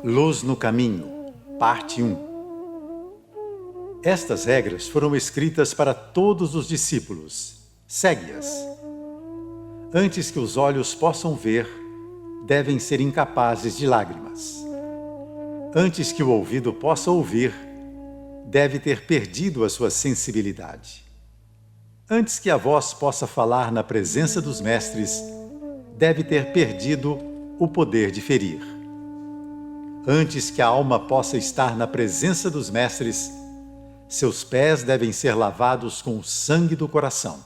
Luz no Caminho, parte 1. Estas regras foram escritas para todos os discípulos. Segue-as. Antes que os olhos possam ver, devem ser incapazes de lágrimas. Antes que o ouvido possa ouvir, deve ter perdido a sua sensibilidade. Antes que a voz possa falar na presença dos mestres, deve ter perdido o poder de ferir. Antes que a alma possa estar na presença dos mestres, seus pés devem ser lavados com o sangue do coração.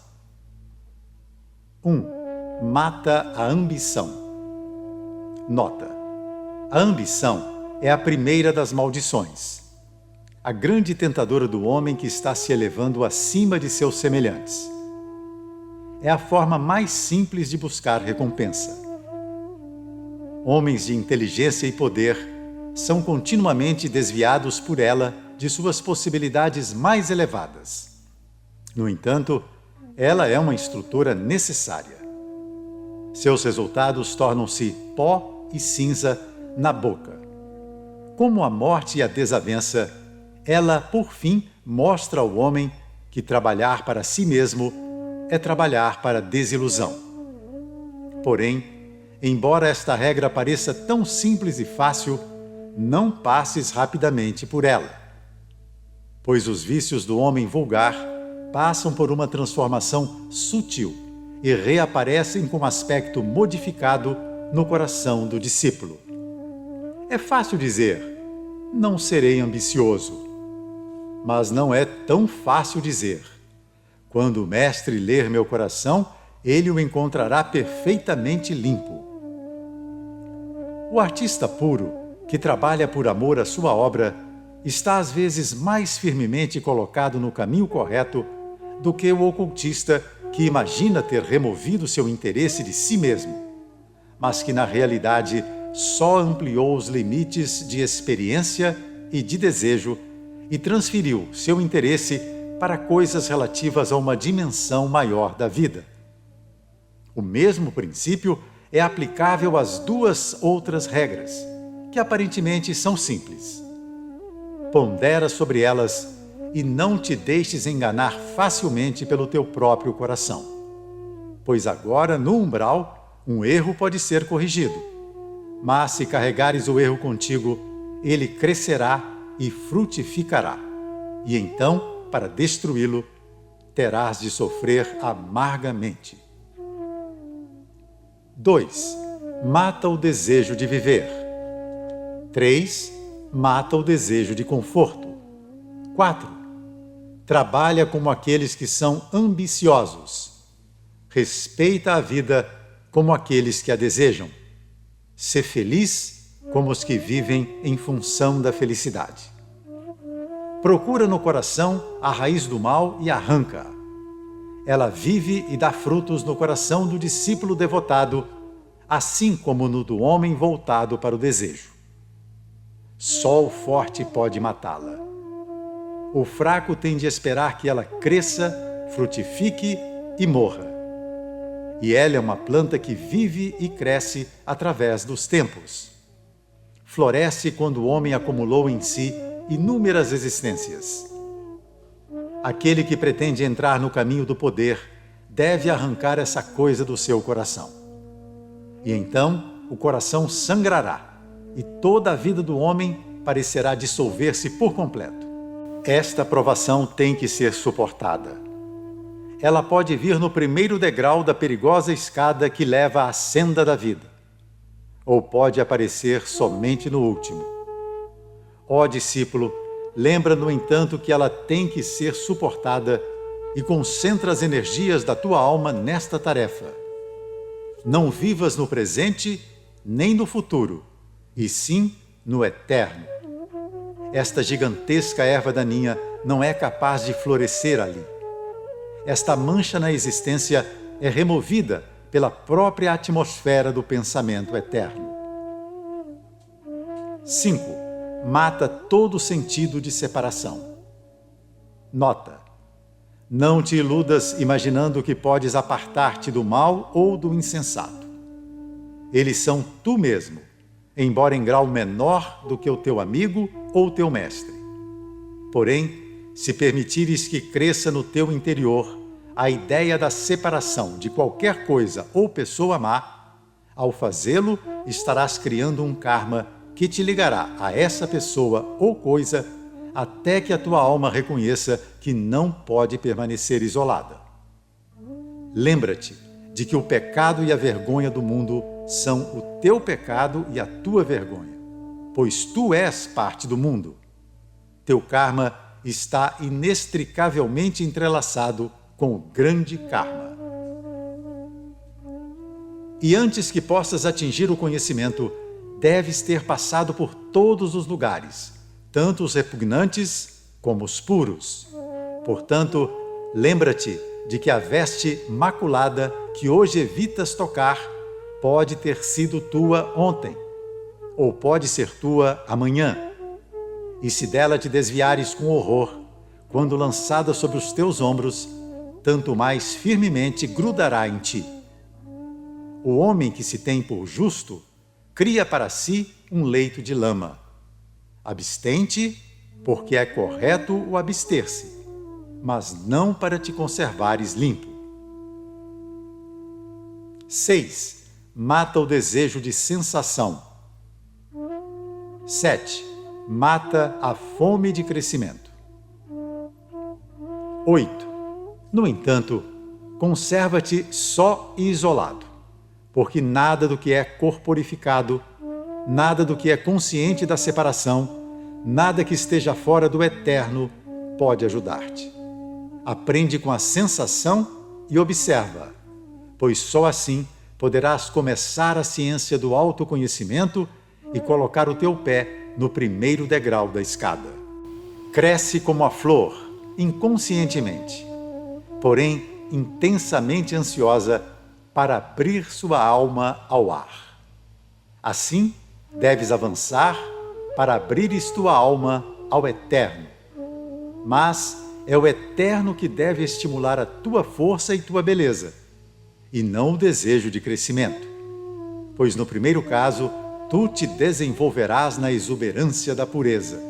1. Mata a ambição. Nota: a ambição é a primeira das maldições, a grande tentadora do homem que está se elevando acima de seus semelhantes. É a forma mais simples de buscar recompensa. Homens de inteligência e poder são continuamente desviados por ela de suas possibilidades mais elevadas. No entanto, ela é uma instrutora necessária. Seus resultados tornam-se pó e cinza na boca. Como a morte e a desavença, ela, por fim, mostra ao homem que trabalhar para si mesmo é trabalhar para a desilusão. Porém, embora esta regra pareça tão simples e fácil, não passes rapidamente por ela. Pois os vícios do homem vulgar passam por uma transformação sutil e reaparecem com aspecto modificado no coração do discípulo. É fácil dizer, não serei ambicioso. Mas não é tão fácil dizer, quando o mestre ler meu coração, ele o encontrará perfeitamente limpo. O artista puro, que trabalha por amor à sua obra, está às vezes mais firmemente colocado no caminho correto do que o ocultista que imagina ter removido seu interesse de si mesmo, mas que na realidade só ampliou os limites de experiência e de desejo e transferiu seu interesse para coisas relativas a uma dimensão maior da vida. O mesmo princípio é aplicável às duas outras regras, que aparentemente são simples. Pondera sobre elas e não te deixes enganar facilmente pelo teu próprio coração. Pois agora, no umbral, um erro pode ser corrigido. Mas se carregares o erro contigo, ele crescerá e frutificará. E então, para destruí-lo, terás de sofrer amargamente. 2. Mata o desejo de viver. 3. Mata o desejo de conforto. 4. Trabalha como aqueles que são ambiciosos. Respeita a vida como aqueles que a desejam. Sê feliz como os que vivem em função da felicidade. Procura no coração a raiz do mal e arranca-a. Ela vive e dá frutos no coração do discípulo devotado, assim como no do homem voltado para o desejo. Só o forte pode matá-la. O fraco tem de esperar que ela cresça, frutifique e morra. E ela é uma planta que vive e cresce através dos tempos. Floresce quando o homem acumulou em si inúmeras existências. Aquele que pretende entrar no caminho do poder deve arrancar essa coisa do seu coração. E então o coração sangrará e toda a vida do homem parecerá dissolver-se por completo. Esta provação tem que ser suportada. Ela pode vir no primeiro degrau da perigosa escada que leva à senda da vida, ou pode aparecer somente no último. Ó discípulo, lembra, no entanto, que ela tem que ser suportada e concentra as energias da tua alma nesta tarefa. Não vivas no presente nem no futuro, e sim no eterno. Esta gigantesca erva daninha não é capaz de florescer ali. Esta mancha na existência é removida pela própria atmosfera do pensamento eterno. 5. Mata todo sentido de separação. Nota: não te iludas imaginando que podes apartar-te do mal ou do insensato. Eles são tu mesmo, embora em grau menor do que o teu amigo ou teu mestre. Porém, se permitires que cresça no teu interior a ideia da separação de qualquer coisa ou pessoa má, ao fazê-lo, estarás criando um karma que te ligará a essa pessoa ou coisa até que a tua alma reconheça que não pode permanecer isolada. Lembra-te de que o pecado e a vergonha do mundo são o teu pecado e a tua vergonha, pois tu és parte do mundo. Teu karma está inextricavelmente entrelaçado com o grande karma. E antes que possas atingir o conhecimento, deves ter passado por todos os lugares, tanto os repugnantes como os puros. Portanto, lembra-te de que a veste maculada que hoje evitas tocar pode ter sido tua ontem, ou pode ser tua amanhã. E se dela te desviares com horror, quando lançada sobre os teus ombros, tanto mais firmemente grudará em ti. O homem que se tem por justo cria para si um leito de lama. Abstente, porque é correto o abster-se, mas não para te conservares limpo. 6. Mata o desejo de sensação. 7. Mata a fome de crescimento. 8. No entanto, conserva-te só e isolado, porque nada do que é corporificado, nada do que é consciente da separação, nada que esteja fora do eterno pode ajudar-te. Aprende com a sensação e observa, pois só assim poderás começar a ciência do autoconhecimento e colocar o teu pé no primeiro degrau da escada. Cresce como a flor, inconscientemente, porém intensamente ansiosa para abrir sua alma ao ar. Assim, deves avançar para abrires tua alma ao eterno. Mas é o eterno que deve estimular a tua força e tua beleza, e não o desejo de crescimento. Pois no primeiro caso, tu te desenvolverás na exuberância da pureza.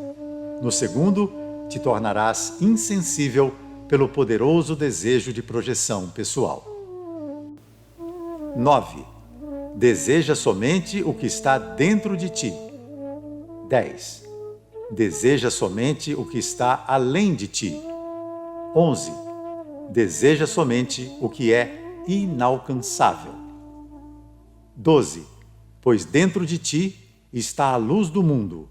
No segundo, te tornarás insensível pelo poderoso desejo de projeção pessoal. 9. Deseja somente o que está dentro de ti. 10. Deseja somente o que está além de ti. 11. Deseja somente o que é inalcançável. 12. Pois dentro de ti está a luz do mundo,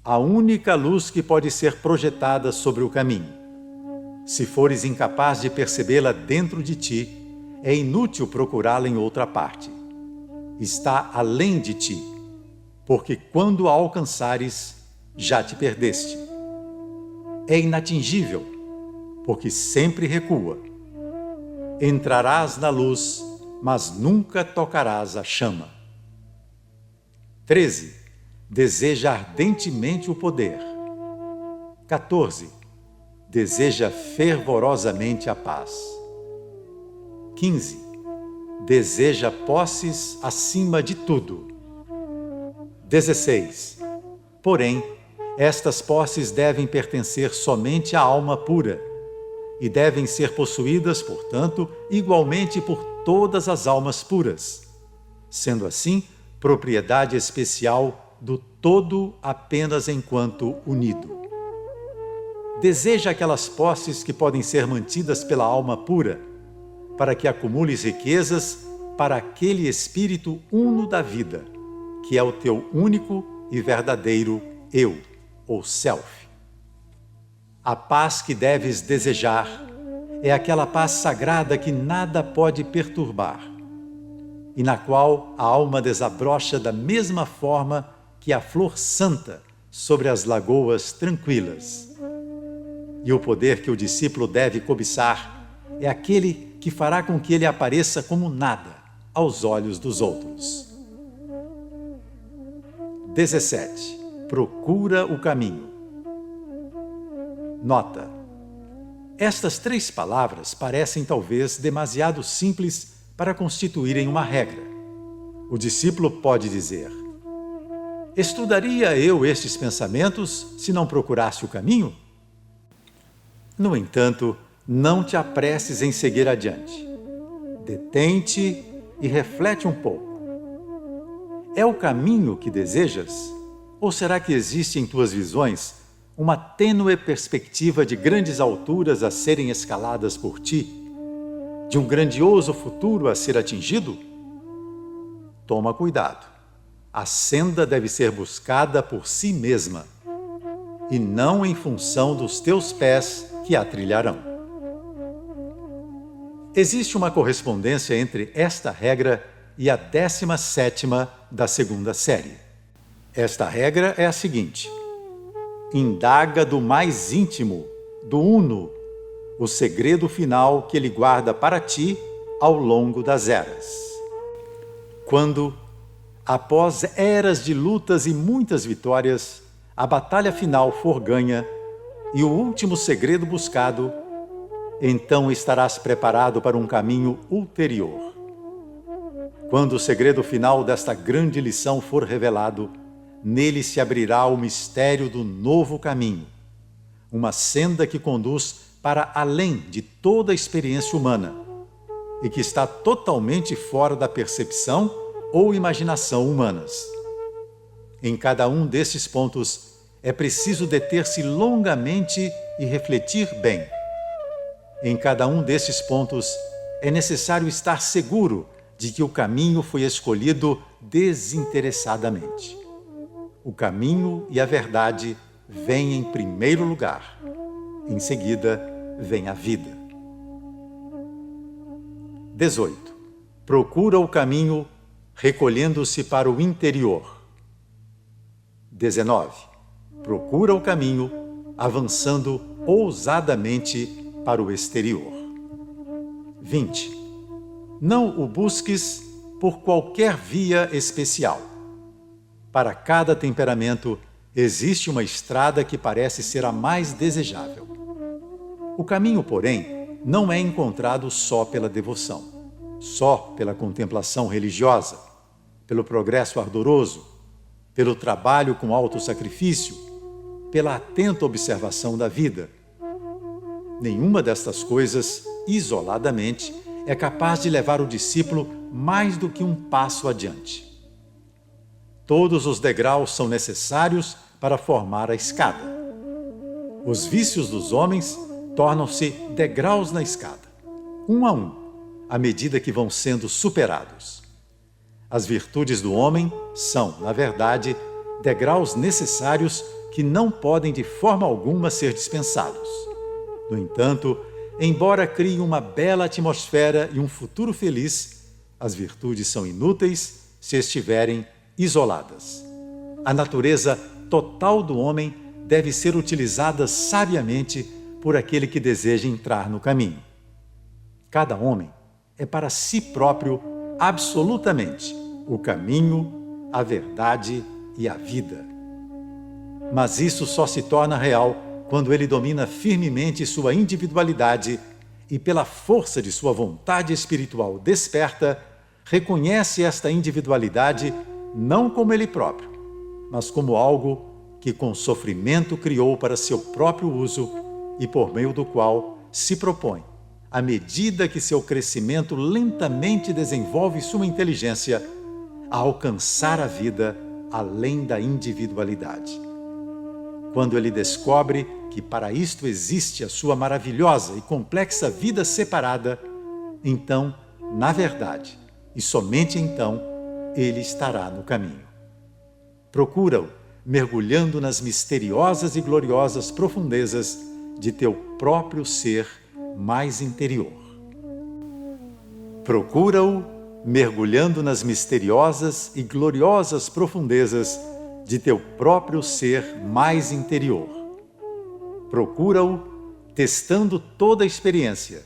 a única luz que pode ser projetada sobre o caminho. Se fores incapaz de percebê-la dentro de ti, é inútil procurá-la em outra parte. Está além de ti, porque quando a alcançares, já te perdeste. É inatingível, porque sempre recua. Entrarás na luz, mas nunca tocarás a chama. 13. Deseja ardentemente o poder. 14. Deseja fervorosamente a paz. 15. Deseja posses acima de tudo. 16. Porém, estas posses devem pertencer somente à alma pura e devem ser possuídas, portanto, igualmente por todas as almas puras, sendo assim propriedade especial do todo apenas enquanto unido. Deseja aquelas posses que podem ser mantidas pela alma pura, para que acumules riquezas para aquele espírito uno da vida, que é o teu único e verdadeiro eu, ou self. A paz que deves desejar é aquela paz sagrada que nada pode perturbar, e na qual a alma desabrocha da mesma forma que a flor santa sobre as lagoas tranquilas. E o poder que o discípulo deve cobiçar é aquele que fará com que ele apareça como nada aos olhos dos outros. 17. Procura o caminho. Nota: estas 3 palavras parecem talvez demasiado simples para constituírem uma regra. O discípulo pode dizer: Estudaria eu estes pensamentos se não procurasse o caminho? No entanto, não te apresses em seguir adiante. Detente e reflete um pouco. É o caminho que desejas? Ou será que existe em tuas visões uma tênue perspectiva de grandes alturas a serem escaladas por ti? De um grandioso futuro a ser atingido? Toma cuidado. A senda deve ser buscada por si mesma, e não em função dos teus pés que a trilharão. Existe uma correspondência entre esta regra e a 17ª da segunda série. Esta regra é a seguinte: indaga do mais íntimo, do Uno, o segredo final que ele guarda para ti ao longo das eras. Quando, após eras de lutas e muitas vitórias, a batalha final for ganha e o último segredo buscado, então estarás preparado para um caminho ulterior. Quando o segredo final desta grande lição for revelado, nele se abrirá o mistério do novo caminho, uma senda que conduz para além de toda a experiência humana e que está totalmente fora da percepção ou imaginação humanas. Em cada um desses pontos, é preciso deter-se longamente e refletir bem. Em cada um desses pontos, é necessário estar seguro de que o caminho foi escolhido desinteressadamente. O caminho e a verdade vêm em primeiro lugar. Em seguida, vem a vida. 18. Procura o caminho recolhendo-se para o interior. 19. Procura o caminho avançando ousadamente para o exterior. 20. Não o busques por qualquer via especial. Para cada temperamento, existe uma estrada que parece ser a mais desejável. O caminho, porém, não é encontrado só pela devoção, só pela contemplação religiosa, pelo progresso ardoroso, pelo trabalho com autossacrifício, pela atenta observação da vida. Nenhuma destas coisas, isoladamente, é capaz de levar o discípulo mais do que um passo adiante. Todos os degraus são necessários para formar a escada. Os vícios dos homens tornam-se degraus na escada, um a um, à medida que vão sendo superados. As virtudes do homem são, na verdade, degraus necessários que não podem de forma alguma ser dispensados. No entanto, embora criem uma bela atmosfera e um futuro feliz, as virtudes são inúteis se estiverem isoladas. A natureza total do homem deve ser utilizada sabiamente por aquele que deseja entrar no caminho. Cada homem é para si próprio absolutamente o caminho, a verdade e a vida. Mas isso só se torna real quando ele domina firmemente sua individualidade e, pela força de sua vontade espiritual desperta, reconhece esta individualidade não como ele próprio, mas como algo que com sofrimento criou para seu próprio uso e por meio do qual se propõe, à medida que seu crescimento lentamente desenvolve sua inteligência, a alcançar a vida além da individualidade. Quando ele descobre que para isto existe a sua maravilhosa e complexa vida separada, então, na verdade, e somente então, ele estará no caminho. Procura-o, mergulhando nas misteriosas e gloriosas profundezas de teu próprio ser mais interior. Procura-o, mergulhando nas misteriosas e gloriosas profundezas de teu próprio ser mais interior. Procura-o, testando toda a experiência,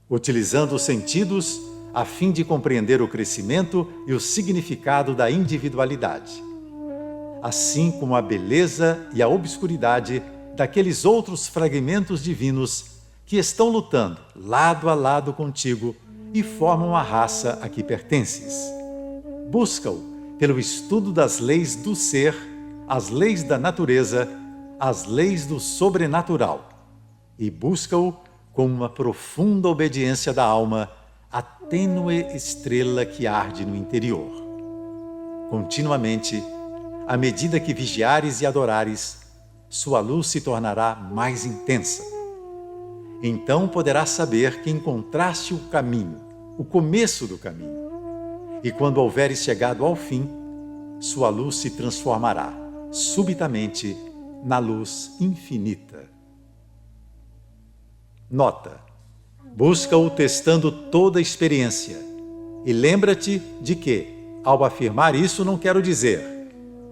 utilizando os sentidos a fim de compreender o crescimento e o significado da individualidade, assim como a beleza e a obscuridade daqueles outros fragmentos divinos que estão lutando lado a lado contigo e formam a raça a que pertences. Busca-o, pelo estudo das leis do ser, as leis da natureza, as leis do sobrenatural, e busca-o com uma profunda obediência da alma, a tênue estrela que arde no interior. Continuamente, à medida que vigiares e adorares, sua luz se tornará mais intensa. Então poderás saber que encontraste o caminho, o começo do caminho. E quando houveres chegado ao fim, sua luz se transformará, subitamente, na luz infinita. Nota: busca-o testando toda a experiência. E lembra-te de que, ao afirmar isso, não quero dizer: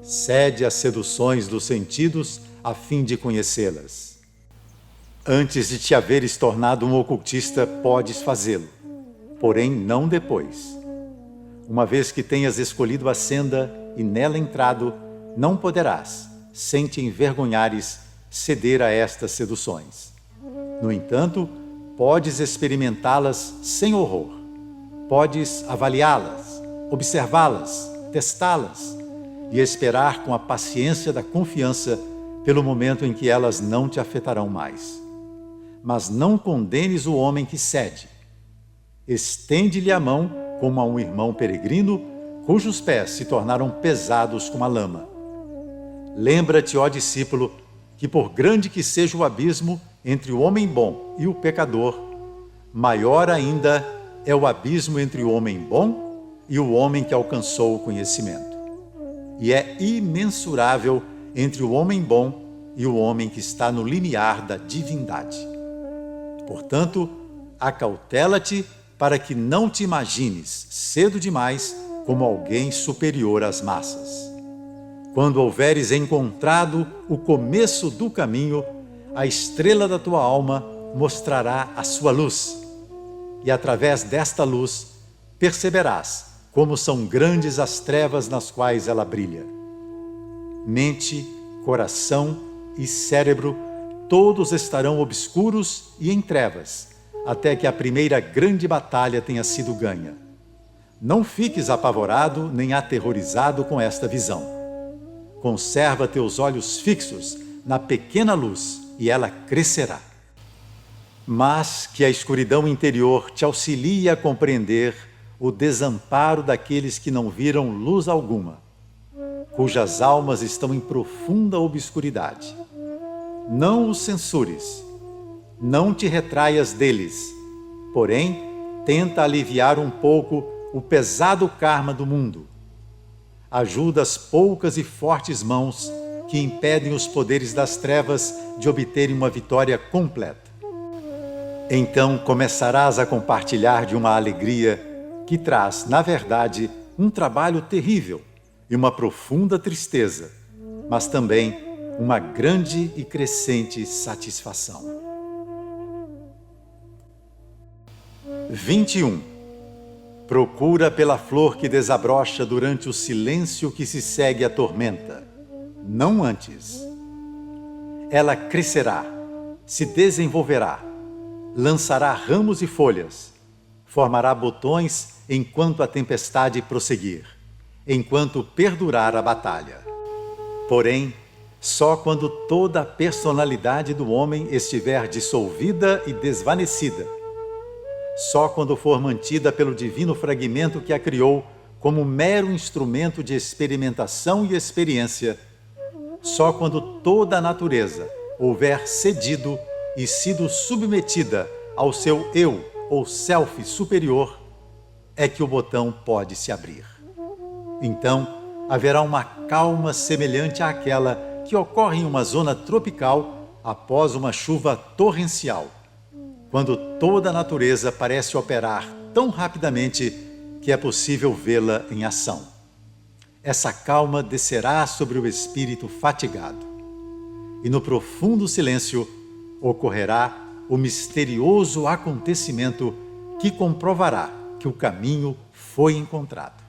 cede às seduções dos sentidos a fim de conhecê-las. Antes de te haveres tornado um ocultista, podes fazê-lo, porém não depois. Uma vez que tenhas escolhido a senda e nela entrado, não poderás, sem te envergonhares, ceder a estas seduções. No entanto, podes experimentá-las sem horror. Podes avaliá-las, observá-las, testá-las e esperar com a paciência da confiança pelo momento em que elas não te afetarão mais. Mas não condenes o homem que cede. Estende-lhe a mão como a um irmão peregrino, cujos pés se tornaram pesados como a lama. Lembra-te, ó discípulo, que por grande que seja o abismo entre o homem bom e o pecador, maior ainda é o abismo entre o homem bom e o homem que alcançou o conhecimento. E é imensurável entre o homem bom e o homem que está no limiar da divindade. Portanto, acautela-te para que não te imagines, cedo demais, como alguém superior às massas. Quando houveres encontrado o começo do caminho, a estrela da tua alma mostrará a sua luz. E através desta luz, perceberás como são grandes as trevas nas quais ela brilha. Mente, coração e cérebro, todos estarão obscuros e em trevas, até que a primeira grande batalha tenha sido ganha. Não fiques apavorado nem aterrorizado com esta visão. Conserva teus olhos fixos na pequena luz e ela crescerá. Mas que a escuridão interior te auxilie a compreender o desamparo daqueles que não viram luz alguma, cujas almas estão em profunda obscuridade. Não os censures, não te retraias deles, porém, tenta aliviar um pouco o pesado karma do mundo. Ajuda as poucas e fortes mãos que impedem os poderes das trevas de obterem uma vitória completa. Então começarás a compartilhar de uma alegria que traz, na verdade, um trabalho terrível e uma profunda tristeza, mas também uma grande e crescente satisfação. 21. Procura pela flor que desabrocha durante o silêncio que se segue à tormenta, não antes. Ela crescerá, se desenvolverá, lançará ramos e folhas, formará botões enquanto a tempestade prosseguir, enquanto perdurar a batalha. Porém, só quando toda a personalidade do homem estiver dissolvida e desvanecida, só quando for mantida pelo divino fragmento que a criou como mero instrumento de experimentação e experiência, só quando toda a natureza houver cedido e sido submetida ao seu eu ou self superior, é que o botão pode se abrir. Então, haverá uma calma semelhante àquela que ocorre em uma zona tropical após uma chuva torrencial, quando toda a natureza parece operar tão rapidamente que é possível vê-la em ação. Essa calma descerá sobre o espírito fatigado, e no profundo silêncio ocorrerá o misterioso acontecimento que comprovará que o caminho foi encontrado.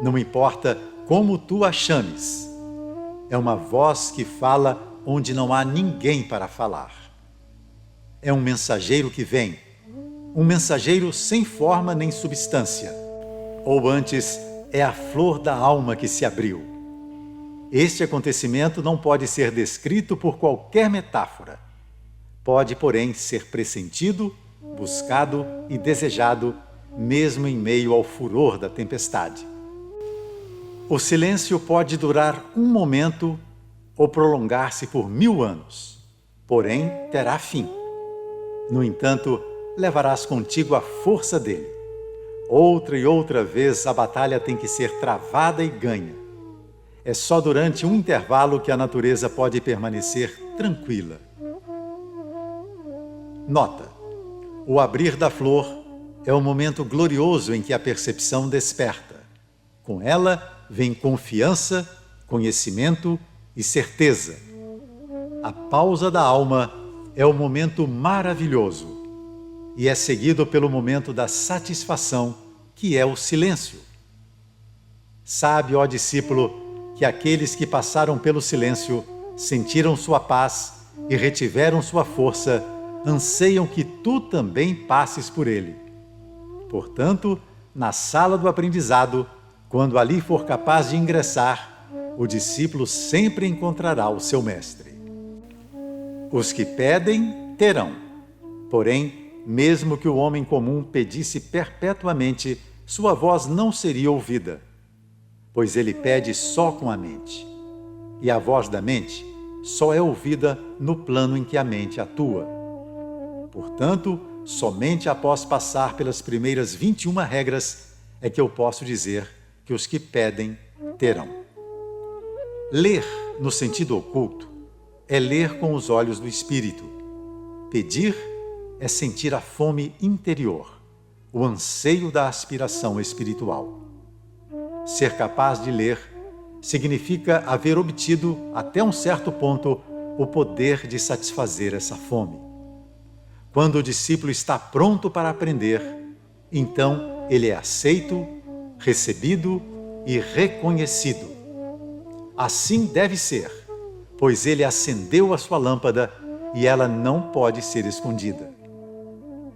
Não importa como tu a chames, é uma voz que fala onde não há ninguém para falar. É um mensageiro que vem, um mensageiro sem forma nem substância, ou antes, é a flor da alma que se abriu. Este acontecimento não pode ser descrito por qualquer metáfora. Pode, porém, ser pressentido, buscado e desejado, mesmo em meio ao furor da tempestade. O silêncio pode durar um momento ou prolongar-se por 1000 anos, porém terá fim. No entanto, levarás contigo a força dele. Outra e outra vez a batalha tem que ser travada e ganha. É só durante um intervalo que a natureza pode permanecer tranquila. Nota: o abrir da flor é o momento glorioso em que a percepção desperta. Com ela vem confiança, conhecimento e certeza. A pausa da alma é o momento maravilhoso e é seguido pelo momento da satisfação, que é o silêncio. Sabe, ó discípulo, que aqueles que passaram pelo silêncio sentiram sua paz e retiveram sua força, anseiam que tu também passes por ele. Portanto, na sala do aprendizado, quando ali for capaz de ingressar, o discípulo sempre encontrará o seu mestre. Os que pedem, terão. Porém, mesmo que o homem comum pedisse perpetuamente, sua voz não seria ouvida, pois ele pede só com a mente. E a voz da mente só é ouvida no plano em que a mente atua. Portanto, somente após passar pelas primeiras 21 regras é que eu posso dizer que os que pedem, terão. Ler, no sentido oculto, é ler com os olhos do espírito. Pedir é sentir a fome interior, o anseio da aspiração espiritual. Ser capaz de ler significa haver obtido, até um certo ponto, o poder de satisfazer essa fome. Quando o discípulo está pronto para aprender, então ele é aceito, recebido e reconhecido. Assim deve ser, pois ele acendeu a sua lâmpada e ela não pode ser escondida.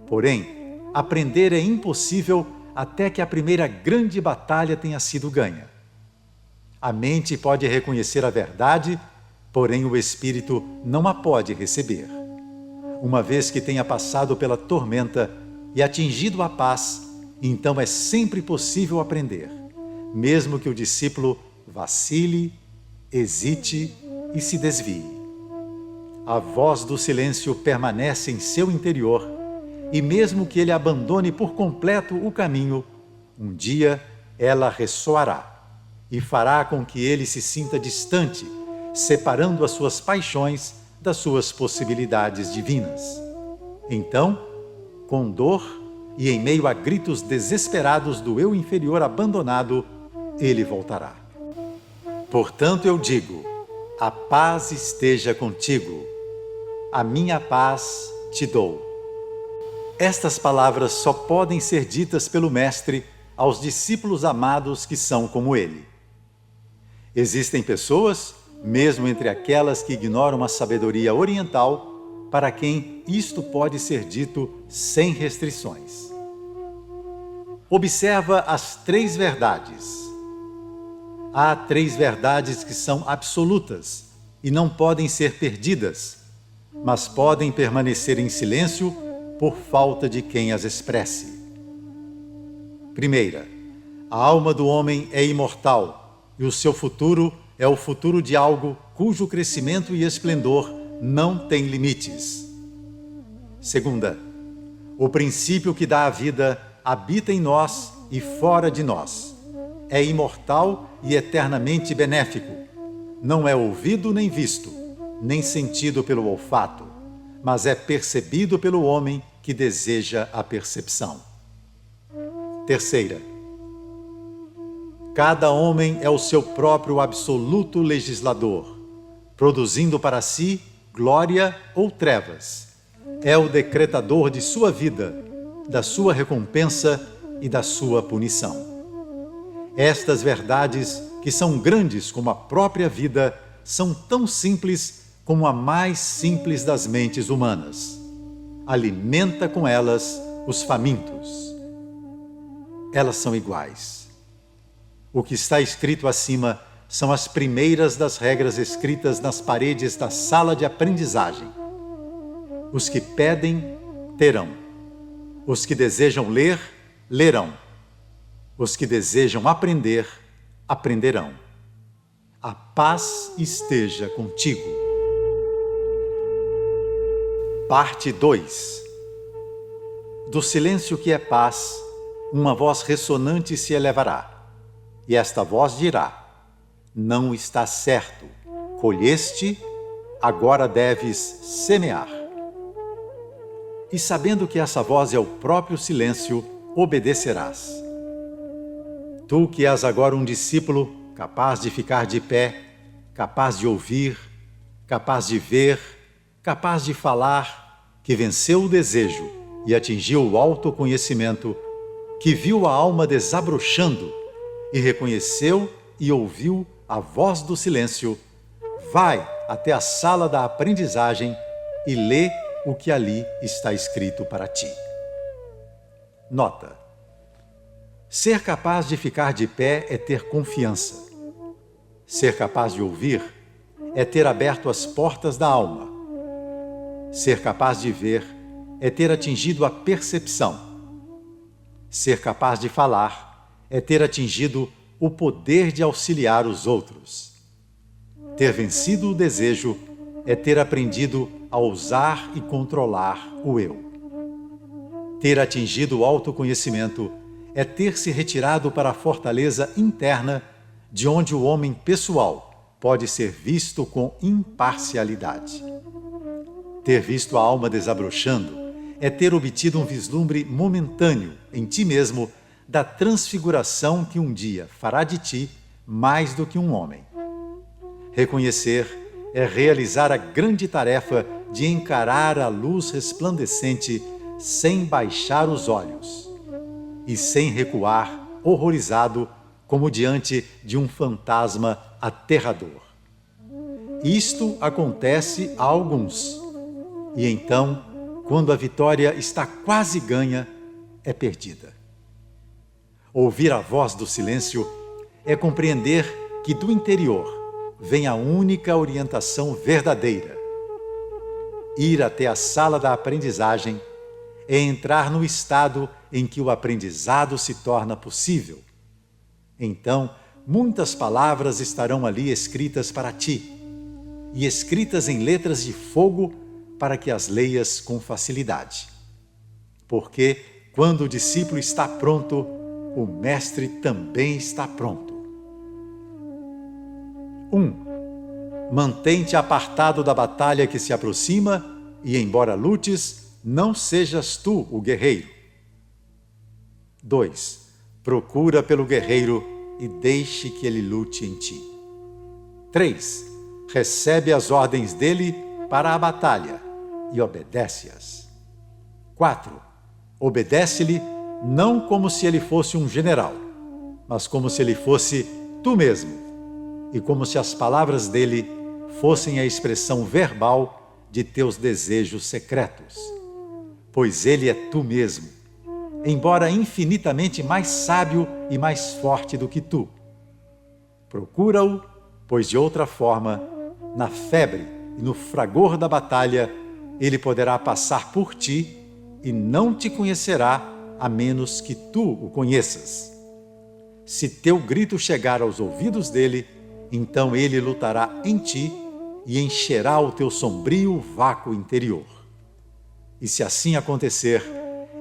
Porém, aprender é impossível até que a primeira grande batalha tenha sido ganha. A mente pode reconhecer a verdade, porém o espírito não a pode receber. Uma vez que tenha passado pela tormenta e atingido a paz, então é sempre possível aprender, mesmo que o discípulo vacile, hesite e se desvie. A voz do silêncio permanece em seu interior e mesmo que ele abandone por completo o caminho, um dia ela ressoará e fará com que ele se sinta distante, separando as suas paixões das suas possibilidades divinas. Então, com dor e em meio a gritos desesperados do eu inferior abandonado, ele voltará. Portanto, eu digo: a paz esteja contigo. A minha paz te dou. Estas palavras só podem ser ditas pelo Mestre aos discípulos amados que são como ele. Existem pessoas, mesmo entre aquelas que ignoram a sabedoria oriental, para quem isto pode ser dito sem restrições. Observa as 3 verdades. Há 3 verdades que são absolutas e não podem ser perdidas, mas podem permanecer em silêncio por falta de quem as expresse. Primeira, a alma do homem é imortal e o seu futuro é o futuro de algo cujo crescimento e esplendor não têm limites. Segunda, o princípio que dá a vida habita em nós e fora de nós. É imortal e eternamente benéfico. Não é ouvido nem visto, nem sentido pelo olfato, mas é percebido pelo homem que deseja a percepção. Terceira, cada homem é o seu próprio absoluto legislador, produzindo para si glória ou trevas. É o decretador de sua vida, da sua recompensa e da sua punição. Estas verdades, que são grandes como a própria vida, são tão simples como a mais simples das mentes humanas. Alimenta com elas os famintos. Elas são iguais. O que está escrito acima são as primeiras das regras escritas nas paredes da sala de aprendizagem. Os que pedem, terão. Os que desejam ler, lerão. Os que desejam aprender, aprenderão. A paz esteja contigo. Parte 2. Do silêncio que é paz, uma voz ressonante se elevará, e esta voz dirá: não está certo, colheste, agora deves semear. E sabendo que essa voz é o próprio silêncio, obedecerás. Tu que és agora um discípulo, capaz de ficar de pé, capaz de ouvir, capaz de ver, capaz de falar, que venceu o desejo e atingiu o autoconhecimento, que viu a alma desabrochando e reconheceu e ouviu a voz do silêncio, vai até a sala da aprendizagem e lê o que ali está escrito para ti. Nota: ser capaz de ficar de pé é ter confiança. Ser capaz de ouvir é ter aberto as portas da alma. Ser capaz de ver é ter atingido a percepção. Ser capaz de falar é ter atingido o poder de auxiliar os outros. Ter vencido o desejo é ter aprendido a usar e controlar o eu. Ter atingido o autoconhecimento é ter se retirado para a fortaleza interna, de onde o homem pessoal pode ser visto com imparcialidade. Ter visto a alma desabrochando é ter obtido um vislumbre momentâneo em ti mesmo da transfiguração que um dia fará de ti mais do que um homem. Reconhecer é realizar a grande tarefa de encarar a luz resplandecente sem baixar os olhos e sem recuar, horrorizado, como diante de um fantasma aterrador. Isto acontece a alguns, e então, quando a vitória está quase ganha, é perdida. Ouvir a voz do silêncio é compreender que do interior vem a única orientação verdadeira. Ir até a sala da aprendizagem é entrar no estado em que o aprendizado se torna possível. Então, muitas palavras estarão ali escritas para ti, e escritas em letras de fogo para que as leias com facilidade. Porque, quando o discípulo está pronto, o mestre também está pronto. 1. Mantém-te apartado da batalha que se aproxima e, embora lutes, não sejas tu o guerreiro. 2. Procura pelo guerreiro e deixe que ele lute em ti. 3. Recebe as ordens dele para a batalha e obedece-as. 4. Obedece-lhe não como se ele fosse um general, mas como se ele fosse tu mesmo, e como se as palavras dele fossem a expressão verbal de teus desejos secretos. Pois ele é tu mesmo, embora infinitamente mais sábio e mais forte do que tu. Procura-o, pois de outra forma, na febre e no fragor da batalha, ele poderá passar por ti e não te conhecerá a menos que tu o conheças. Se teu grito chegar aos ouvidos dele, então ele lutará em ti e encherá o teu sombrio vácuo interior. E se assim acontecer,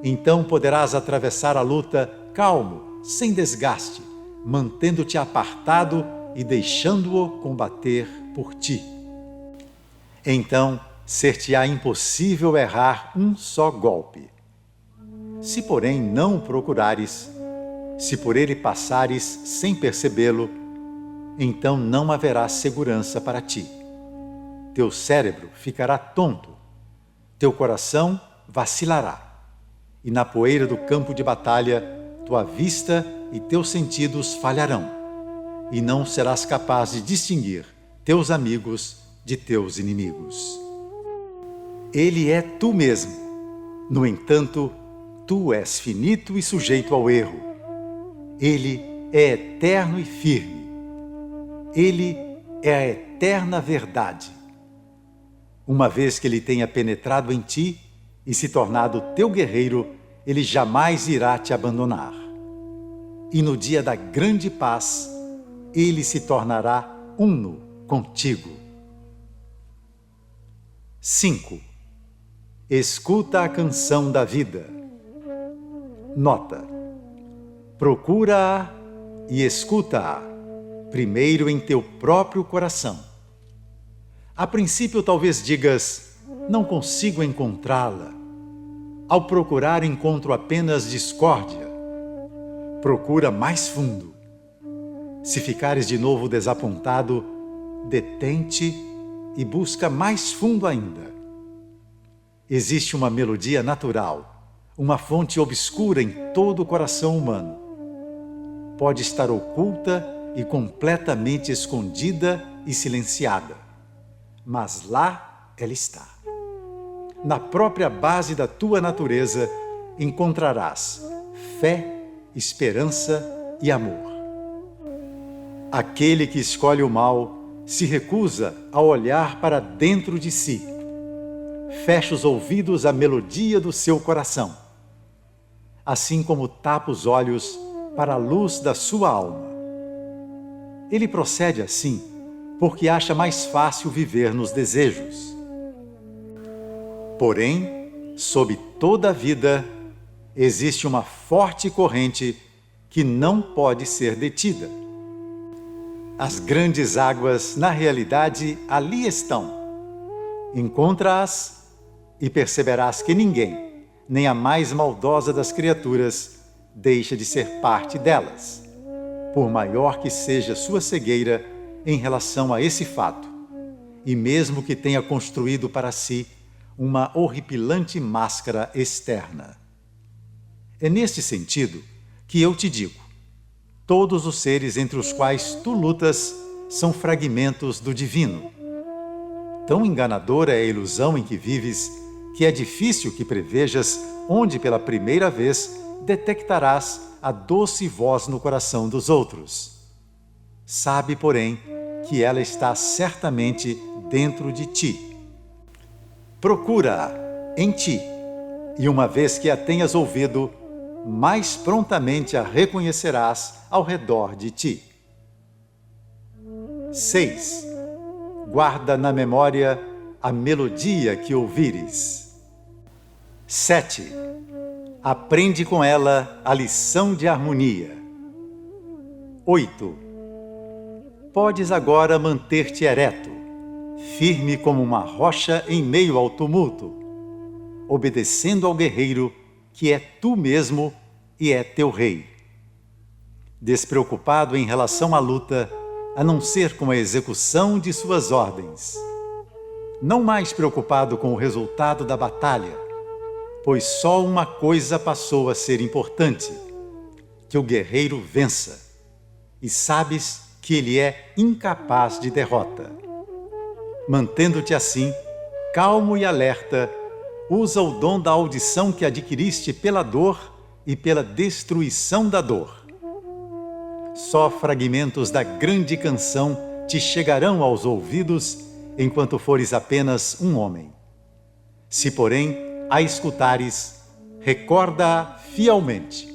então poderás atravessar a luta calmo, sem desgaste, mantendo-te apartado e deixando-o combater por ti. Então, ser-te-á impossível errar um só golpe. Se, porém, não o procurares, se por ele passares sem percebê-lo, então não haverá segurança para ti. Teu cérebro ficará tonto, teu coração vacilará, e na poeira do campo de batalha, tua vista e teus sentidos falharão, e não serás capaz de distinguir teus amigos de teus inimigos. Ele é tu mesmo. No entanto, tu és finito e sujeito ao erro. Ele é eterno e firme. Ele é a eterna verdade. Uma vez que ele tenha penetrado em ti e se tornado teu guerreiro, ele jamais irá te abandonar. E no dia da grande paz, ele se tornará uno contigo. 5. Escuta a canção da vida. Nota: procura-a e escuta-a, primeiro em teu próprio coração. A princípio talvez digas, não consigo encontrá-la. Ao procurar encontro apenas discórdia. Procura mais fundo. Se ficares de novo desapontado, detente e busca mais fundo ainda. Existe uma melodia natural, uma fonte obscura em todo o coração humano. Pode estar oculta e completamente escondida e silenciada, mas lá ela está. Na própria base da tua natureza encontrarás fé, esperança e amor. Aquele que escolhe o mal se recusa a olhar para dentro de si. Fecha os ouvidos à melodia do seu coração, assim como tapa os olhos para a luz da sua alma. Ele procede assim porque acha mais fácil viver nos desejos. Porém, sob toda a vida, existe uma forte corrente que não pode ser detida. As grandes águas, na realidade, ali estão. Encontra-as e perceberás que ninguém, nem a mais maldosa das criaturas, deixa de ser parte delas, por maior que seja sua cegueira em relação a esse fato, e mesmo que tenha construído para si uma horripilante máscara externa. É neste sentido que eu te digo: todos os seres entre os quais tu lutas são fragmentos do divino. Tão enganadora é a ilusão em que vives, que é difícil que prevejas onde pela primeira vez detectarás a doce voz no coração dos outros. Sabe, porém, que ela está certamente dentro de ti. Procura-a em ti, e uma vez que a tenhas ouvido, mais prontamente a reconhecerás ao redor de ti. 6. Guarda na memória a melodia que ouvires. 7. Aprende com ela a lição de harmonia. 8. Podes agora manter-te ereto, firme como uma rocha em meio ao tumulto, obedecendo ao guerreiro que é tu mesmo e é teu rei. Despreocupado em relação à luta, a não ser com a execução de suas ordens. Não mais preocupado com o resultado da batalha, pois só uma coisa passou a ser importante: que o guerreiro vença, e sabes que ele é incapaz de derrota. Mantendo-te assim, calmo e alerta, usa o dom da audição que adquiriste pela dor e pela destruição da dor. Só fragmentos da grande canção te chegarão aos ouvidos enquanto fores apenas um homem. Se, porém, a escutares, recorda-a fielmente,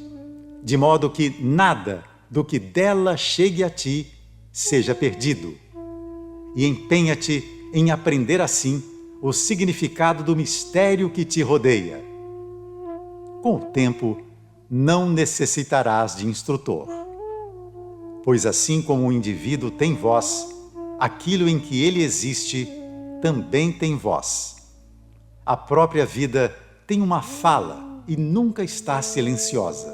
de modo que nada do que dela chegue a ti seja perdido. E empenha-te em aprender assim o significado do mistério que te rodeia. Com o tempo, não necessitarás de instrutor. Pois assim como o indivíduo tem voz, aquilo em que ele existe também tem voz. A própria vida tem uma fala e nunca está silenciosa.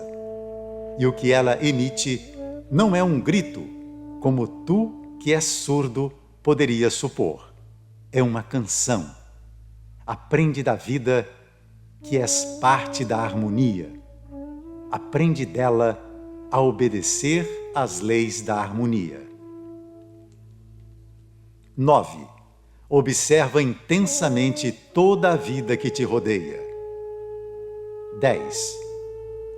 E o que ela emite não é um grito, como tu, que és surdo, poderias supor. É uma canção. Aprende da vida que és parte da harmonia. Aprende dela a obedecer às leis da harmonia. 9. Observa intensamente toda a vida que te rodeia. 10.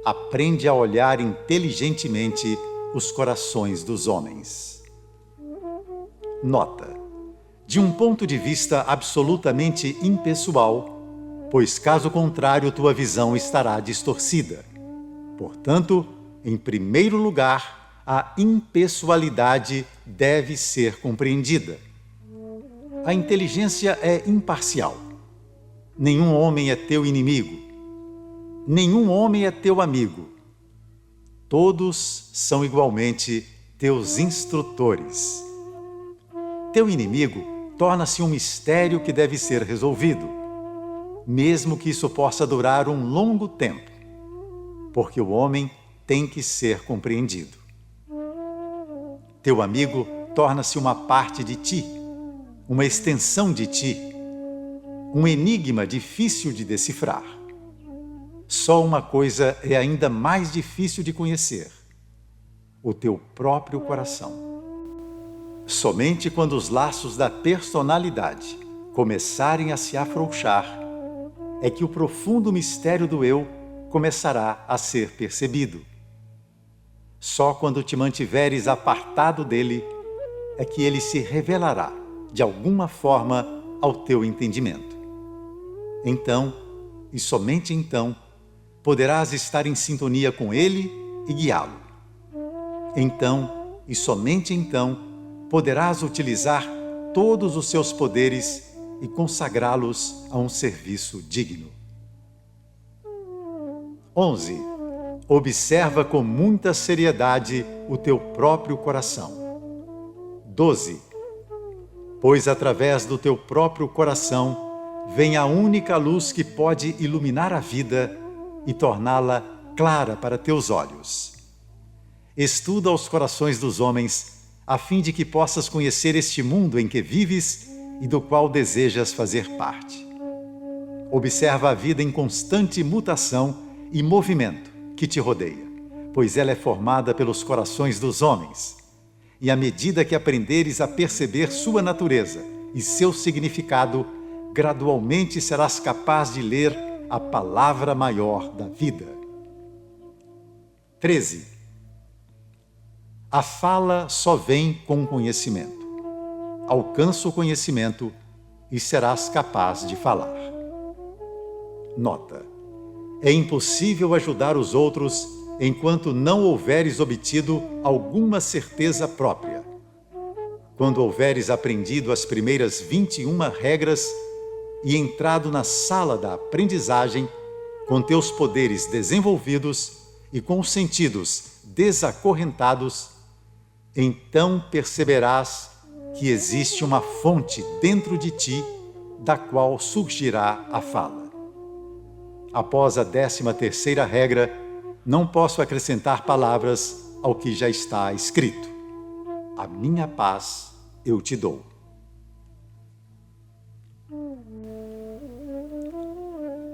Aprende a olhar inteligentemente os corações dos homens. Nota: de um ponto de vista absolutamente impessoal, pois caso contrário tua visão estará distorcida. Portanto, em primeiro lugar, a impessoalidade deve ser compreendida. A inteligência é imparcial. Nenhum homem é teu inimigo. Nenhum homem é teu amigo. Todos são igualmente teus instrutores. Teu inimigo torna-se um mistério que deve ser resolvido, mesmo que isso possa durar um longo tempo, porque o homem tem que ser compreendido. Teu amigo torna-se uma parte de ti, uma extensão de ti, um enigma difícil de decifrar. Só uma coisa é ainda mais difícil de conhecer: o teu próprio coração. Somente quando os laços da personalidade começarem a se afrouxar, é que o profundo mistério do eu começará a ser percebido. Só quando te mantiveres apartado dele, é que ele se revelará, de alguma forma, ao teu entendimento. Então, e somente então, poderás estar em sintonia com ele e guiá-lo. Então, e somente então, poderás utilizar todos os seus poderes e consagrá-los a um serviço digno. 11. Observa com muita seriedade o teu próprio coração. 12. Pois através do teu próprio coração vem a única luz que pode iluminar a vida e torná-la clara para teus olhos. Estuda os corações dos homens, a fim de que possas conhecer este mundo em que vives e do qual desejas fazer parte. Observa a vida em constante mutação e movimento que te rodeia, pois ela é formada pelos corações dos homens. E à medida que aprenderes a perceber sua natureza e seu significado, gradualmente serás capaz de ler a palavra maior da vida. 13. A fala só vem com o conhecimento. Alcança o conhecimento e serás capaz de falar. Nota: é impossível ajudar os outros enquanto não houveres obtido alguma certeza própria. Quando houveres aprendido as primeiras 21 regras e entrado na sala da aprendizagem, com teus poderes desenvolvidos e com os sentidos desacorrentados, então perceberás que existe uma fonte dentro de ti da qual surgirá a fala. Após a 13ª regra, não posso acrescentar palavras ao que já está escrito. A minha paz eu te dou.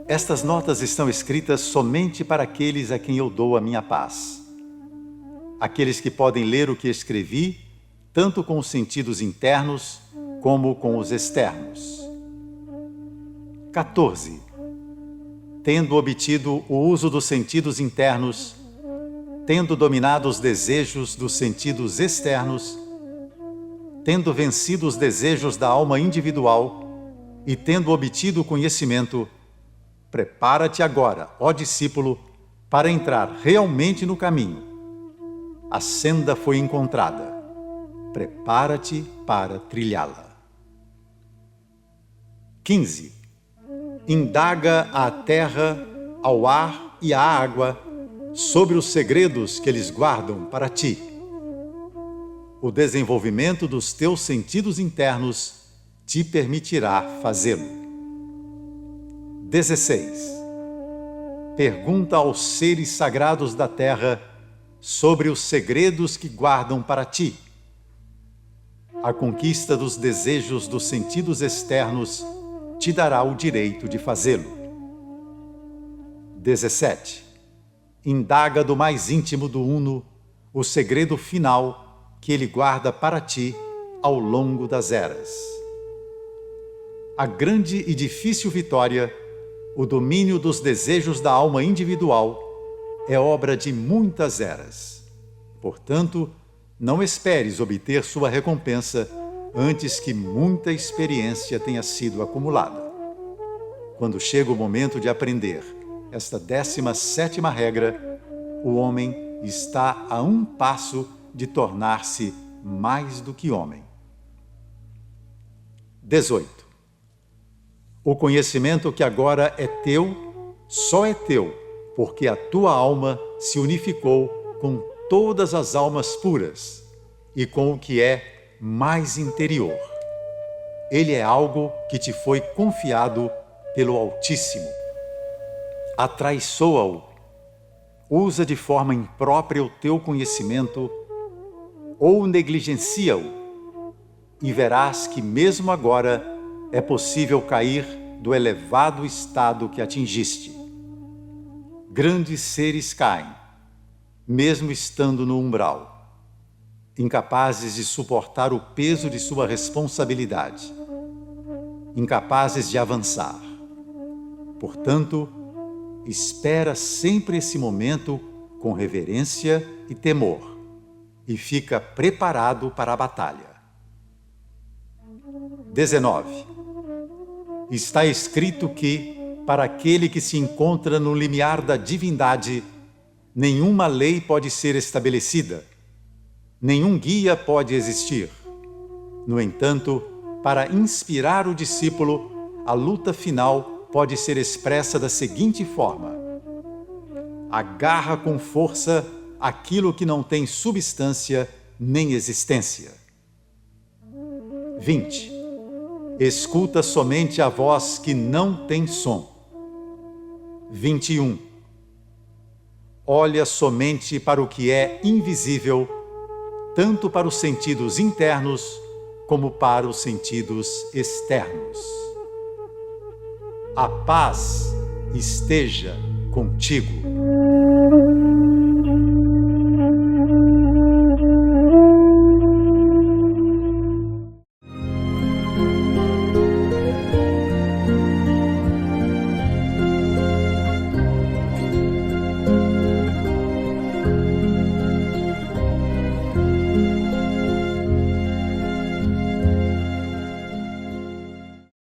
Estas notas estão escritas somente para aqueles a quem eu dou a minha paz. Aqueles que podem ler o que escrevi, tanto com os sentidos internos como com os externos. 14. Tendo obtido o uso dos sentidos internos, tendo dominado os desejos dos sentidos externos, tendo vencido os desejos da alma individual e tendo obtido o conhecimento, prepara-te agora, ó discípulo, para entrar realmente no caminho. A senda foi encontrada. Prepara-te para trilhá-la. 15. Indaga à terra, ao ar e à água sobre os segredos que eles guardam para ti. O desenvolvimento dos teus sentidos internos te permitirá fazê-lo. 16. Pergunta aos seres sagrados da terra sobre os segredos que guardam para ti. A conquista dos desejos dos sentidos externos te dará o direito de fazê-lo. 17. Indaga do mais íntimo do Uno o segredo final que ele guarda para ti ao longo das eras. A grande e difícil vitória, o domínio dos desejos da alma individual, é obra de muitas eras. Portanto, não esperes obter sua recompensa antes que muita experiência tenha sido acumulada. Quando chega o momento de aprender esta 17ª regra, o homem está a um passo de tornar-se mais do que homem. 18. O conhecimento que agora é teu, só é teu, porque a tua alma se unificou com todas as almas puras e com o que é mais interior. Ele é algo que te foi confiado pelo Altíssimo. Atraiçoa-o, usa de forma imprópria o teu conhecimento ou negligencia-o, e verás que mesmo agora é possível cair do elevado estado que atingiste. Grandes seres caem, mesmo estando no umbral, incapazes de suportar o peso de sua responsabilidade, incapazes de avançar. Portanto, espera sempre esse momento com reverência e temor e fica preparado para a batalha. 19. Está escrito que, para aquele que se encontra no limiar da divindade, nenhuma lei pode ser estabelecida, nenhum guia pode existir. No entanto, para inspirar o discípulo, a luta final pode ser expressa da seguinte forma: agarra com força aquilo que não tem substância nem existência. 20. Escuta somente a voz que não tem som. 21. Olha somente para o que é invisível, tanto para os sentidos internos como para os sentidos externos. A paz esteja contigo.